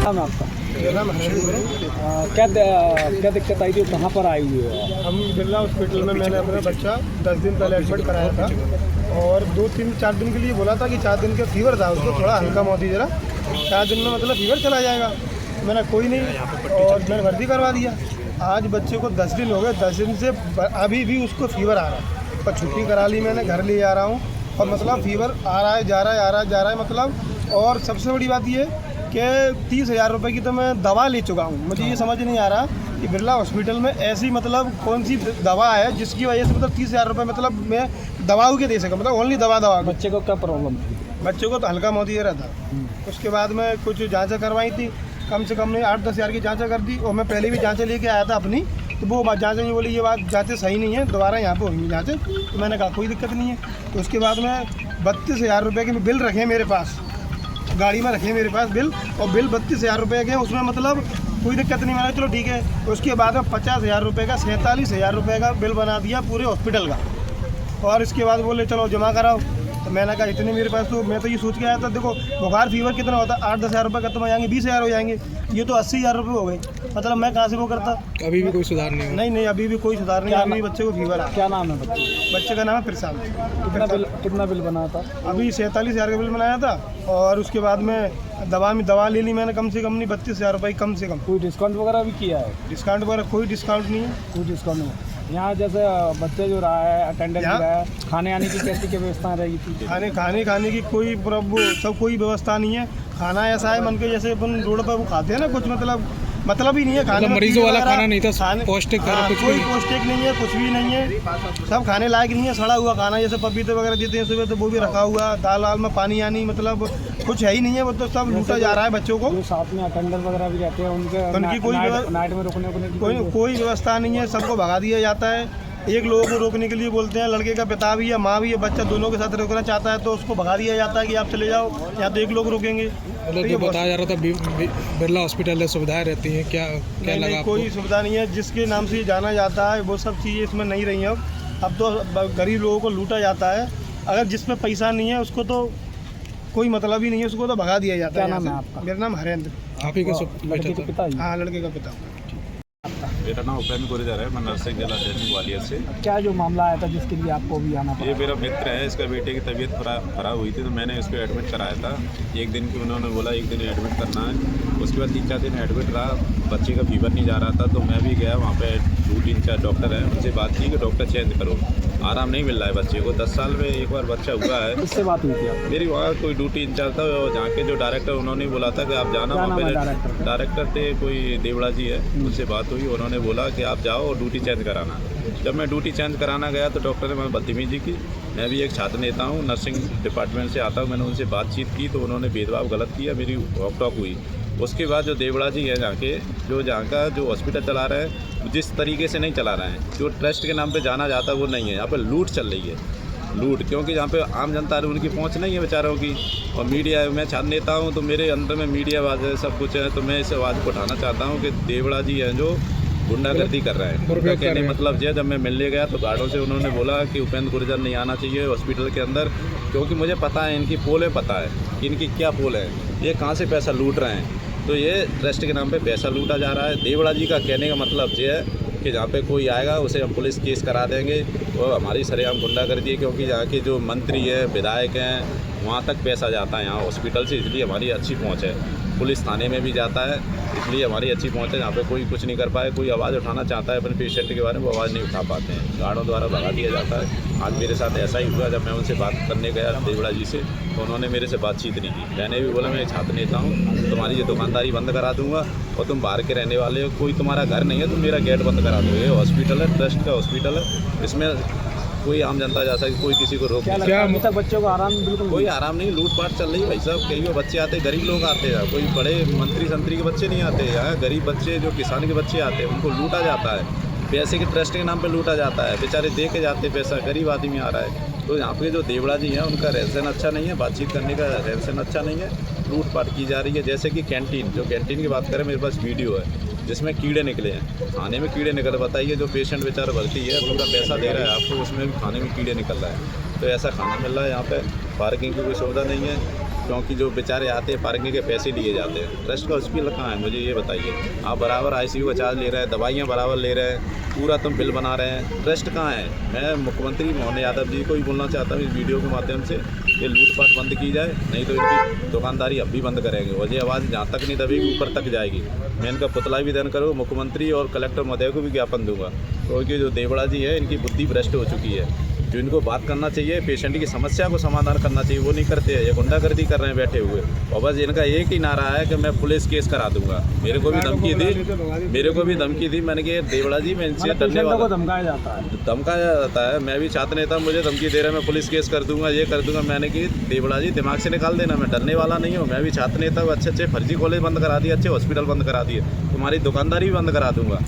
नाम है आपका? मेरा नाम हरेंद्र है। क्या दिक्कत आई थी, कहाँ पर आई हुई है? हम बिरला हॉस्पिटल में मैंने अपना बच्चा 10 दिन पहले एडमिट कराया था और 2-3-4 दिन के लिए बोला था कि 4 दिन का फीवर था, उसको थोड़ा हल्का मोती जरा 4 दिन में मतलब फीवर चला जाएगा। मैंने कोई नहीं और मैंने भर्ती करवा दिया। आज बच्चे को 10 दिन हो गए, 10 दिन से अभी भी उसको फीवर आ रहा है, पर छुट्टी करा ली मैंने, घर ले जा रहा हूँ और मतलब फीवर आ रहा है, जा रहा है, आ रहा है, जा रहा है मतलब। और सबसे बड़ी बात ये कि 30,000 रुपये की तो मैं दवा ले चुका हूँ। मुझे ये समझ नहीं आ रहा कि बिरला हॉस्पिटल में ऐसी मतलब कौन सी दवा है जिसकी वजह से मतलब 30,000 रुपये मतलब मैं दवाओं के दे सका, मतलब ओनली दवा। बच्चे को क्या प्रॉब्लम थी? बच्चे को तो हल्का मोती रहा था। उसके बाद में कुछ जाँचें करवाई थी, कम से कम नहीं 8-10 हज़ार की जाँचें कर दी और मैं पहले भी जाँचें लेके आया था अपनी, तो वो जाँचें नहीं बोली, ये बात जाँचें सही नहीं है, दोबारा यहाँ पे होंगी जाँचें। तो मैंने कहा कोई दिक्कत नहीं है। तो उसके बाद में 32,000 रुपये के बिल रखे मेरे पास, गाड़ी में रखे मेरे पास बिल, और बिल 32,000 रुपये के, उसमें मतलब कोई दिक्कत नहीं। मैंने चलो ठीक है। उसके बाद में 50,000 रुपये का 47,000 रुपये का बिल बना दिया पूरे हॉस्पिटल का। और इसके बाद बोले चलो जमा कराओ। तो मैंने कहा इतने मेरे पास, तो मैं तो ये सोच के आया था, देखो बुखार फीवर कितना होता है, 8-10 हज़ार रुपये खत्म हो जाएंगे, 20,000 हो जाएंगे, ये तो 80,000 रुपये हो गए। मतलब मैं कहाँ से वो करता? अभी भी कोई सुधार नहीं? नहीं, अभी भी कोई सुधार नहीं। अभी बच्चे को फीवर है। क्या नाम है बच्चे का नाम है प्रशांत। कितना बिल बना था? अभी 47,000 का बिल बनाया था और उसके बाद में दवा ले ली मैंने, कम से कम नहीं 32,000 रुपये कम से कम। कोई डिस्काउंट वगैरह भी किया है? डिस्काउंट वगैरह कोई डिस्काउंट नहीं है। कोई डिस्काउंट नहीं। यहाँ जैसे बच्चे जो रहा है, अटेंडेंस रहा है, खाने आने की कैसी क्या व्यवस्था रहेगी थी? खाने की कोई सब कोई व्यवस्था नहीं है। खाना ऐसा है मन के जैसे अपन रोड पर वो खाते हैं ना, कुछ मतलब ही नहीं है खाने में। मरीजों वाला खाना नहीं था, पौष्टिक कोई पौष्टिक नहीं है, कुछ भी नहीं है, सब खाने लायक नहीं है। सड़ा हुआ खाना, जैसे पपीते वगैरह देते हैं सुबह, तो वो भी रखा हुआ, दाल में पानी आनी, मतलब कुछ है ही नहीं है। वो तो सब लूटा जा रहा है बच्चों को। जो साथ में अटेंडर वगैरह भी रहते हैं उनकी नाइट में रुकने की कोई व्यवस्था नहीं है। सबको भगा दिया जाता है। एक लोगों को रोकने के लिए बोलते हैं, लड़के का पिता भी है, माँ भी है, बच्चा दोनों के साथ रुकना चाहता है तो उसको भगा दिया जाता है कि आप चले जाओ, या तो एक लोग रुकेंगे। मतलब जो बताया जा रहा था बिरला हॉस्पिटल में सुविधाएं रहती हैं, क्या लगा आपको? कोई सुविधा नहीं है। जिसके नाम से जाना जाता है वो सब चीज़ें इसमें नहीं रही हैं। अब तो गरीब लोगों को लूटा जाता है। अगर जिसमें पैसा नहीं है उसको तो कोई मतलब ही नहीं है, उसको तो भगा दिया जाता है। क्या नाम है आपका? मेरा नाम हरेंद्र। आप ही का लड़के के पिता? हाँ, लड़के का पिता। मेरा नाम उपेंद्र गुर्जर है। मैं नर्सिंग जिला जैसलमेर ग्वालियर से। क्या जो मामला आया था जिसके लिए आपको भी आना पड़ा? ये मेरा मित्र है, इसका बेटे की तबीयत खराब हुई थी तो मैंने इसको एडमिट कराया था। एक दिन की उन्होंने बोला, एक दिन एडमिट करना है। उसके बाद 3-4 दिन एडमिट रहा, बच्चे का फीवर नहीं जा रहा था, तो मैं भी गया वहाँ पे 2-3-4 डॉक्टर हैं, उनसे बात की कि डॉक्टर चेंज करो, आराम नहीं मिल रहा है बच्चे को। 10 साल में एक बार बच्चा हुआ है। किससे बात हुई थी आपकी? मेरी वहाँ कोई ड्यूटी इंचार्ज था, जहाँ के जो डायरेक्टर उन्होंने बोला था कि आप जाना। वहाँ पे डायरेक्टर थे कोई देवड़ा जी है, उनसे बात हुई, उन्होंने बोला कि आप जाओ और ड्यूटी चेंज कराना। जब मैं ड्यूटी चेंज कराना गया तो डॉक्टर ने मैं बदतमीजी की। मैं भी एक छात्र नेता हूँ, नर्सिंग डिपार्टमेंट से आता हूँ। मैंने उनसे बातचीत की तो उन्होंने भेदभाव गलत किया, मेरी रोक-टोक हुई। उसके बाद जो देवड़ा जी है जहाँ का जो हॉस्पिटल चला रहे हैं, जिस तरीके से नहीं चला रहे हैं, जो ट्रस्ट के नाम पे जाना जाता है वो नहीं है। यहाँ पे लूट चल रही है, लूट, क्योंकि यहाँ पे आम जनता है, उनकी पहुँच नहीं है बेचारों की। और मीडिया, मैं छात्र नेता हूँ तो मेरे अंदर में मीडिया आवाज़ है, सब कुछ है, तो मैं इस आवाज़ को उठाना चाहता हूँ कि देवड़ा जी हैं जो गुंडागर्दी कर रहे हैं। उनका कहने मतलब जब मैं मिलने गया तो गार्डों से उन्होंने बोला कि उपेंद्र गुर्जर नहीं आना चाहिए हॉस्पिटल के अंदर, क्योंकि मुझे पता है इनकी पोलें, पता है कि इनकी क्या पोल है, ये कहाँ से पैसा लूट रहे हैं। तो ये ट्रस्ट के नाम पे पैसा लूटा जा रहा है। देवड़ा जी का कहने का मतलब ये है कि जहाँ पे कोई आएगा उसे हम पुलिस केस करा देंगे, और हमारी सरेआम गुंडागर्दी है, क्योंकि यहाँ के जो मंत्री है, विधायक हैं, वहाँ तक पैसा जाता है यहाँ हॉस्पिटल से, इसलिए हमारी अच्छी पहुँच है। पुलिस थाने में भी जाता है, इसलिए हमारी अच्छी पहुँच है। यहाँ पे कोई कुछ नहीं कर पाए, कोई आवाज़ उठाना चाहता है अपने पेशेंट के बारे में, वो आवाज़ नहीं उठा पाते हैं, गार्डों द्वारा भगा दिया जाता है। आज मेरे साथ ऐसा ही हुआ। जब मैं उनसे बात करने गया देवड़ा जी से तो उन्होंने मेरे से बातचीत नहीं की। मैंने भी बोला मैं छात्र नेता हूँ, तुम्हारी ये दुकानदारी बंद करा दूँगा, और तुम बाहर के रहने वाले हो, कोई तुम्हारा घर नहीं है, तुम मेरा गेट बंद करा दो। ये हॉस्पिटल है, ट्रस्ट का हॉस्पिटल है, इसमें कोई आम जनता जा सकती, कोई किसी को रोक नहीं। अभी तक बच्चों को आराम बिल्कुल कोई आराम नहीं, लूटपाट चल रही है भाई साहब। कई बच्चे आते, गरीब लोग आते हैं, कोई बड़े मंत्री संतरी के बच्चे नहीं आते यहाँ, गरीब बच्चे जो किसान के बच्चे आते हैं उनको लूटा जाता है, पैसे के ट्रस्ट के नाम पे लूटा जाता है, बेचारे दे के जाते पैसा, गरीब आदमी आ रहा है। तो यहाँ पे जो देवड़ा जी हैं उनका रहन सहन अच्छा नहीं है, बातचीत करने का रहन सहन अच्छा नहीं है, लूटपाट की जा रही है। जैसे कि कैंटीन की बात करें, मेरे पास वीडियो है जिसमें कीड़े निकले हैं, खाने में कीड़े निकले। बताइए, जो पेशेंट बेचारा भर्ती है, पूरा पैसा दे रहा है आपको, उसमें भी खाने में कीड़े निकल रहा है। तो ऐसा खाना मिल रहा है यहाँ पे, पार्किंग की कोई सुविधा नहीं है, क्योंकि जो बेचारे आते हैं पार्किंग के पैसे लिए जाते हैं। ट्रस्ट का हॉस्पिटल कहाँ है मुझे ये बताइए। आप बराबर ICU का चार्ज ले रहे हैं, दवाइयाँ बराबर ले रहे हैं, पूरा तुम बिल बना रहे हैं, ट्रस्ट कहाँ है। मैं मुख्यमंत्री मोहन यादव जी को ही बोलना चाहता हूँ इस वीडियो के माध्यम से कि लूटपाट बंद की जाए, नहीं तो इनकी दुकानदारी अब भी बंद करेंगे और ये आवाज़ जहाँ तक नहीं दबेगी ऊपर तक जाएगी। मैं इनका पुतला भी दान करूँ, मुख्यमंत्री और कलेक्टर महोदय को भी ज्ञापन दूंगा, क्योंकि जो देवड़ा जी है इनकी बुद्धि भ्रष्ट हो चुकी है। जो इनको बात करना चाहिए, पेशेंट की समस्या को समाधान करना चाहिए, वो नहीं करते हैं। ये गुंडागर्दी कर रहे हैं बैठे हुए और बस इनका एक ही नारा है कि मैं पुलिस केस करा दूंगा। मेरे को भी धमकी दी मैंने कि देवड़ा जी मैं इनसे डरने वाला को धमकाया जाता है। मैं भी छात्र नेता, मुझे धमकी दे रहे हैं मैं पुलिस केस कर दूंगा, ये कर दूंगा। मैंने कि देवड़ा जी दिमाग से निकाल देना, मैं डरने वाला नहीं हूँ। मैं भी छात्र नेता हूँ, अच्छे फर्जी कॉलेज बंद करा दिए, अच्छे हॉस्पिटल बंद करा दिए, तुम्हारी दुकानदारी भी बंद करा दूंगा।